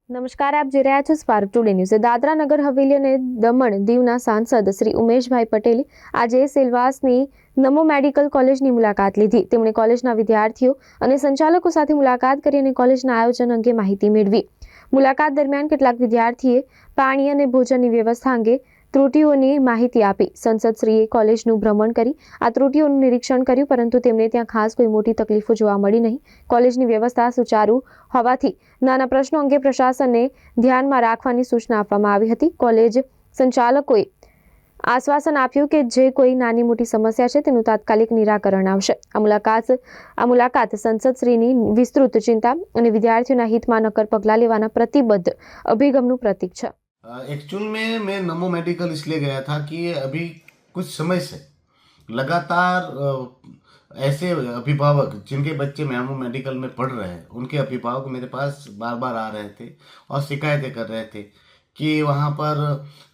નમસ્કાર, આપ જોઈ રહ્યા છો spark today news. Dadra Nagar Haveli અને દમણ દીવના સાંસદ શ્રી ઉમેશભાઈ પટેલે આજે સેલવાસની નમો મેડિકલ કોલેજની મુલાકાત લીધી. તેમણે કોલેજના વિદ્યાર્થીઓ અને સંચાલકો સાથે મુલાકાત કરી અને કોલેજના આયોજન અંગે માહિતી મેળવી. મુલાકાત દરમિયાન કેટલાક વિદ્યાર્થીએ પાણી અને ભોજનની વ્યવસ્થા અંગે ત્રુટિઓની માહિતી આપી. સંસદશ્રીએ કોલેજનું ભ્રમણ કરી આ ત્રુટિઓનું નિરીક્ષણ કર્યું, પરંતુ તેમને ત્યાં ખાસ કોઈ મોટી તકલીફો જોવા મળી નહીં. કોલેજની વ્યવસ્થા સુચારુ હોવાથી નાના પ્રશ્નો અંગે પ્રશાસનને ધ્યાનમાં રાખવાની સૂચના આપવામાં આવી હતી. કોલેજ સંચાલકોએ આશ્વાસન આપ્યું કે જે કોઈ નાની મોટી સમસ્યા છે તેનું તાત્કાલિક નિરાકરણ આવશે. આ મુલાકાત સંસદશ્રીની વિસ્તૃત ચિંતા અને વિદ્યાર્થીઓના હિતમાં નક્કર પગલાં લેવાના પ્રતિબદ્ધ અભિગમનું પ્રતીક છે. एक्चुअल में मैं नमो मेडिकल इसलिए गया था कि अभी कुछ समय से लगातार ऐसे अभिभावक जिनके बच्चे नमो मेडिकल में पढ़ रहे हैं, उनके अभिभावक मेरे पास बार बार आ रहे थे और शिकायतें कर रहे थे कि वहाँ पर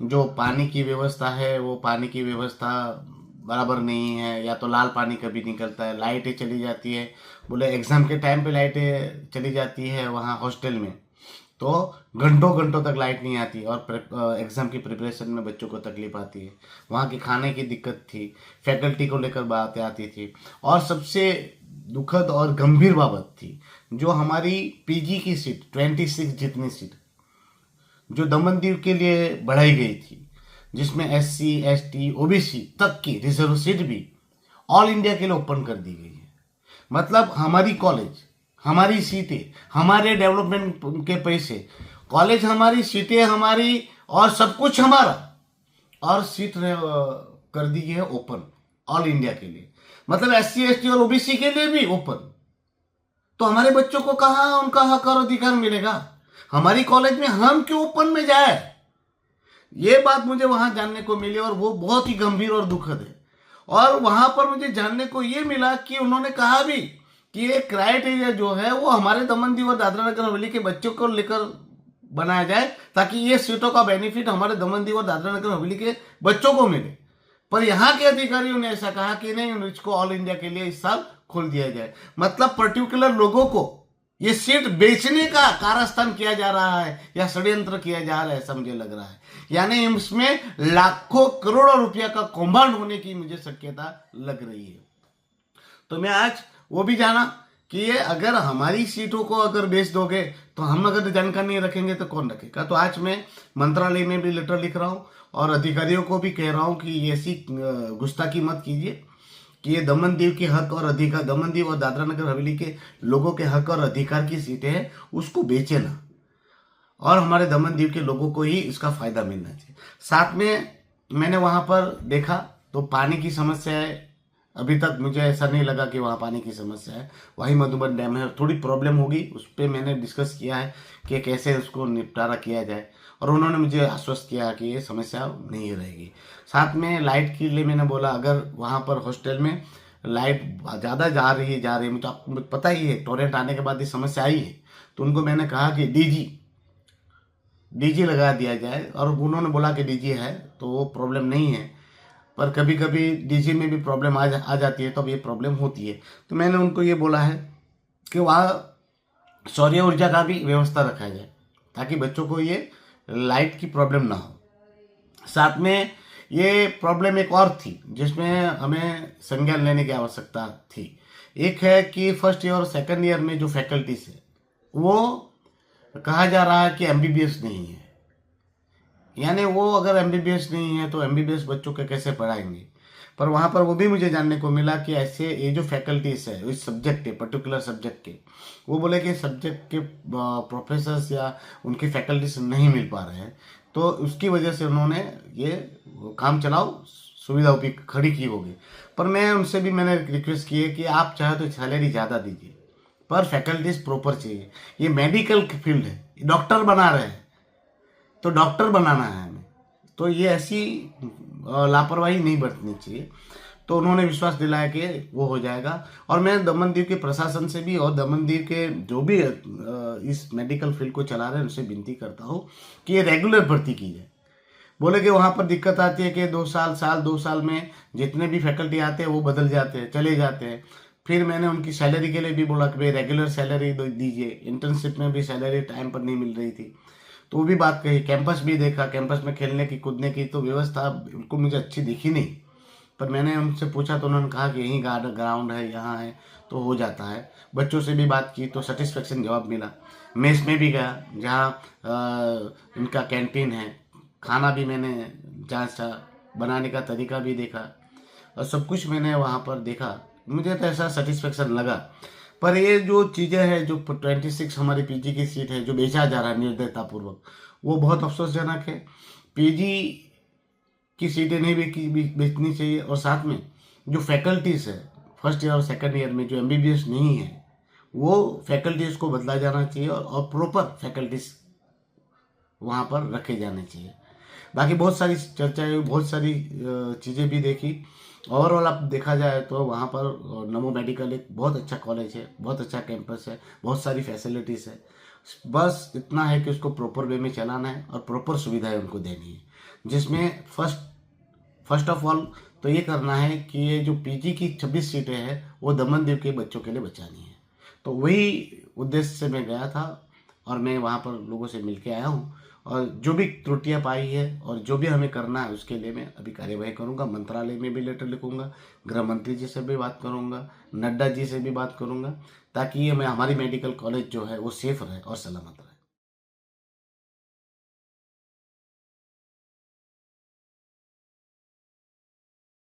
जो पानी की व्यवस्था है वो पानी की व्यवस्था बराबर नहीं है, या तो लाल पानी कभी निकलता है, लाइटें चली जाती है. बोले एग्ज़ाम के टाइम पे लाइटें चली जाती है वहाँ हॉस्टल में, तो घंटों घंटों तक लाइट नहीं आती और एग्ज़ाम की प्रिपरेशन में बच्चों को तकलीफ आती है. वहाँ के खाने की दिक्कत थी, फैकल्टी को लेकर बातें आती थी, और सबसे दुखद और गंभीर बाबत थी जो हमारी पीजी की सीट 26 जितनी सीट जो दमन दीव के लिए बढ़ाई गई थी, जिसमें SC ST OBC तक की रिजर्व सीट भी ऑल इंडिया के लिए ओपन कर दी गई है. मतलब हमारी कॉलेज, हमारी सीटें, हमारे डेवलपमेंट के पैसे, कॉलेज हमारी, सीटें हमारी और सब कुछ हमारा, और सीट कर दी है ओपन ऑल इंडिया के लिए. मतलब SC ST और OBC के लिए भी ओपन. तो हमारे बच्चों को कहाँ उनका हक और अधिकार मिलेगा? हमारी कॉलेज में हम क्यों ओपन में जाए? ये बात मुझे वहाँ जानने को मिली और वो बहुत ही गंभीर और दुखद है. और वहाँ पर मुझे जानने को ये मिला कि उन्होंने कहा भी कि ये क्राइटेरिया जो है वो हमारे दमन दीव और दादरा नगर हवेली के बच्चों को लेकर बनाया जाए, ताकि ये सीटों का बेनिफिट हमारे दमन दीव और दादरा नगर हवेली के बच्चों को मिले. पर यहाँ के अधिकारियों ने ऐसा कहा कि नहीं, इसको ऑल इंडिया के लिए इस साल खोल दिया जाए. मतलब पर्टिकुलर लोगों को ये सीट बेचने का कारस्थान किया जा रहा है या षड्यंत्र किया जा रहा है, ऐसा मुझे लग रहा है. यानी इसमें लाखों करोड़ों रुपया का कौभांड होने की मुझे शक्यता लग रही है. तो मैं आज वो भी जाना कि ये अगर हमारी सीटों को अगर बेच दोगे तो हम अगर जानकारी नहीं रखेंगे तो कौन रखेगा. तो आज मैं मंत्रालय में भी लेटर लिख रहा हूँ और अधिकारियों को भी कह रहा हूँ कि ऐसी गुस्ताखी मत कीजिए कि ये दमन दीव के हक और अधिकार, दमन दीव और दादरा नगर हवेली के लोगों के हक और अधिकार की सीटें हैं, उसको बेचे ना, और हमारे दमन दीव के लोगों को ही इसका फायदा मिलना चाहिए. साथ में मैंने वहाँ पर देखा तो पानी की समस्या है. अभी तक मुझे ऐसा नहीं लगा कि वहाँ पानी की समस्या है. वहीं मधुबन डैम है, थोड़ी प्रॉब्लम होगी, उस पर मैंने डिस्कस किया है कि कैसे उसको निपटारा किया जाए, और उन्होंने मुझे आश्वस्त किया कि ये समस्या नहीं रहेगी. साथ में लाइट के लिए मैंने बोला अगर वहाँ पर हॉस्टल में लाइट ज़्यादा जा रही है, मुझे आपको पता ही है, टोरेंट आने के बाद ये समस्या आई है. तो उनको मैंने कहा कि DG लगा दिया जाए, और उन्होंने बोला कि DG है तो वो प्रॉब्लम नहीं है, पर कभी कभी DG में भी प्रॉब्लम आ जाती है, तो अब ये प्रॉब्लम होती है. तो मैंने उनको ये बोला है कि वहाँ सौर ऊर्जा का भी व्यवस्था रखा जाए ताकि बच्चों को ये लाइट की प्रॉब्लम ना हो. साथ में ये प्रॉब्लम एक और थी जिसमें हमें संज्ञान लेने की आवश्यकता थी. एक है कि फर्स्ट ईयर और सेकंड ईयर में जो फैकल्टीज है वो कहा जा रहा है कि MBBS नहीं है. यानी वो अगर MBBS नहीं है तो MBBS बच्चों के कैसे पढ़ाएंगे. पर वहाँ पर वो भी मुझे जानने को मिला कि ऐसे ये जो फैकल्टीज है इस सब्जेक्ट के, पर्टिकुलर सब्जेक्ट के, वो बोले कि सब्जेक्ट के प्रोफेसर्स या उनकी फैकल्टीज नहीं मिल पा रहे हैं, तो उसकी वजह से उन्होंने ये काम चलाओ सुविधा भी खड़ी की होगी. पर मैं उनसे भी मैंने रिक्वेस्ट की है कि आप चाहे तो सैलरी ज़्यादा दीजिए, पर फैकल्टीज प्रॉपर चाहिए. ये मेडिकल फील्ड है, डॉक्टर बना रहे हैं तो डॉक्टर बनाना है हमें, तो ये ऐसी लापरवाही नहीं बरतनी चाहिए. तो उन्होंने विश्वास दिलाया कि वो हो जाएगा. और मैं दमन दीव के प्रशासन से भी और दमन दीव के जो भी इस मेडिकल फील्ड को चला रहे हैं उनसे विनती करता हूँ कि ये रेगुलर भर्ती की जाए. बोले कि वहाँ पर दिक्कत आती है कि 2 साल 2 साल में जितने भी फैकल्टी आते हैं वो बदल जाते हैं, चले जाते हैं, फिर मैंने उनकी सैलरी के लिए भी बोला कि भाई रेगुलर सैलरी दीजिए, इंटर्नशिप में भी सैलरी टाइम पर नहीं मिल रही थी, तो वो भी बात कही। कैंपस भी देखा, कैंपस में खेलने की कूदने की तो व्यवस्था बिल्कुल मुझे अच्छी दिखी नहीं, पर मैंने उनसे पूछा तो उन्होंने कहा कि यहीं ग्राउंड है, यहाँ है, तो हो जाता है। बच्चों से भी बात की तो सेटिस्फेक्शन जवाब मिला। मेस में भी गया जहाँ इनका कैंटीन है, खाना भी मैंने जांचा, बनाने का तरीका भी देखा और सब कुछ मैंने वहाँ पर देखा, मुझे तो ऐसा सेटिस्फेक्शन लगा। पर ये जो चीज़ें हैं, जो 26 हमारी पीजी की सीट है जो बेचा जा रहा है निर्दयतापूर्वक, वो बहुत अफसोसजनक है। पीजी की सीटें नहीं बेचनी चाहिए, और साथ में जो फैकल्टीज़ है फर्स्ट ईयर और सेकंड ईयर में जो एमबीबीएस नहीं है, वो फैकल्टीज़ को बदला जाना चाहिए और प्रॉपर फैकल्टीज़ वहाँ पर रखे जाने चाहिए। बाकी बहुत सारी चर्चाएं हुई, बहुत सारी चीज़ें भी देखी। ओवरऑल आप देखा जाए तो वहाँ पर नमो मेडिकल एक बहुत अच्छा कॉलेज है, बहुत अच्छा कैंपस है, बहुत सारी फैसिलिटीज़ है। बस इतना है कि उसको प्रॉपर वे में चलाना है और प्रॉपर सुविधाएं उनको देनी है, जिसमें फर्स्ट ऑफ ऑल तो ये करना है कि ये जो पीजी की 26 सीटें हैं वो दमनदीव के बच्चों के लिए बचानी है। तो वही उद्देश्य से मैं गया था और मैं वहाँ पर लोगों से मिल के आया हूँ, और जो भी त्रुटियां पाई है और जो भी हमें करना है उसके लिए मैं अभी कार्यवाही करूंगा। मंत्रालय में भी लेटर लिखूंगा, गृह मंत्री जी से भी बात करूंगा, नड्डा जी से भी बात करूंगा, ताकि ये मैं हमारी मेडिकल कॉलेज जो है वो सेफ रहे और सलामत रहे।